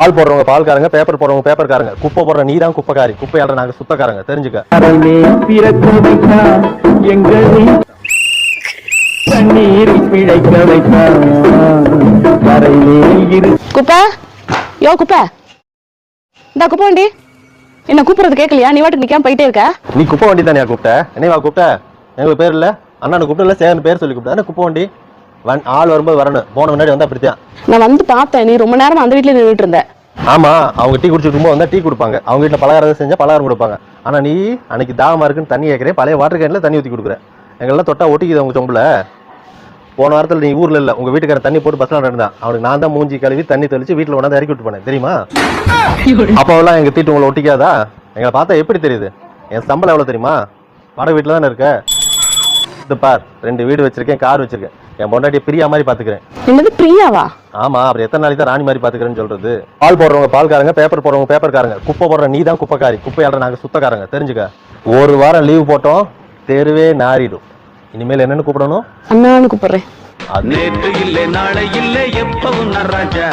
பால் போடுறவங்க பால்காரங்க, பேப்பர் போடுறவங்க பேப்பர்காரங்க, குப்பை போடுற நீ தான் குப்பைக்காரி, குப்பையாளர் நாங்க சுத்தக்காரங்க, தெரிஞ்சுக்க. குப்பை யோ குப்பை இந்த குப்பை வண்டி என்ன கூப்பிடுறது கேட்கலையா? நீ வாட்டுக்கு நிக்காம போயிட்டே இருக்க. நீ குப்பை வண்டி தானே கூப்பிட்ட? என்னவா கூப்பிட்ட? எங்களுக்கு பேர் இல்ல, அண்ணனு கூப்பிட்டு இல்ல, சேரன் பேர் சொல்லி கூப்பிட்டா குப்பை வண்டி. ஆள் வரும்போது வரணும், போன முன்னாடி வந்தா அப்படித்தான். நான் வந்து பார்த்தேன், நீ ரொம்ப நேரம் அந்த வீட்டுல நின்றுட்டு இருந்த. ஆமா, அவங்க டீ குடிச்சிட்டு இருக்கும்போது வந்தா டீ கொடுப்பாங்க, அவங்க வீட்டுல பலகாரம் செஞ்சா பலகாரம் கொடுப்பாங்க. ஆனா நீ அன்னைக்கு தாகமா இருக்குன்னு தண்ணி கேட்கறேன், பழைய வாட்டர் கேன்ல தண்ணி ஊத்தி கொடுக்குறேன். எங்கெல்லாம் தொட்டா ஒட்டிக்குது அவங்க சொம்புல. போன வாரத்தில் நீ ஊர்ல இல்ல, உங்க வீட்டுக்கார தண்ணி போட்டு பஸ்ல இருந்தான், அவனுக்கு நான் தான் மூஞ்சி கழுவி தண்ணி தெளிச்சு வீட்டுல கொண்டாந்து இறக்கி விட்டு போனேன், தெரியுமா? அப்பெல்லாம் எங்க தீட்டு உங்களை ஒட்டிக்காதா? எங்களை பார்த்தா எப்படி தெரியுது? என் சம்பளம் எவ்வளவு தெரியுமா? வாடகை வீட்டுல தானே இருக்க. இது பார், 2 வீடு வச்சிருக்கேன், கார் வச்சிருக்கேன். என் பொண்டாட்டிய பிரியா மாதிரி பாத்துக்கிறேன். என்னது பிரியாவா? ஆமா, அப்புறம் எத்தனை நாளைக்கு தான் ராணி மாதிரி பாத்துக்கிறேன்னு சொல்றது? பால் போடுறவங்க பால்காரங்க, பேப்பர் போடுறவங்க பேப்பர்காரங்க, குப்பை போடுற நீ தான் குப்பைக்காரி, குப்பையாளர் நாங்க சுத்தக்காரங்க, தெரிஞ்சுக்க. ஒரு வாரம் லீவ் போட்டோம், தெருவே நாரிடும். இனிமேல் என்னன்னு கூப்பிடணும்? அண்ணான்னு கூப்பிடுறேன். நேற்று இல்லை நாளை இல்லை எப்பவும் ராஜா.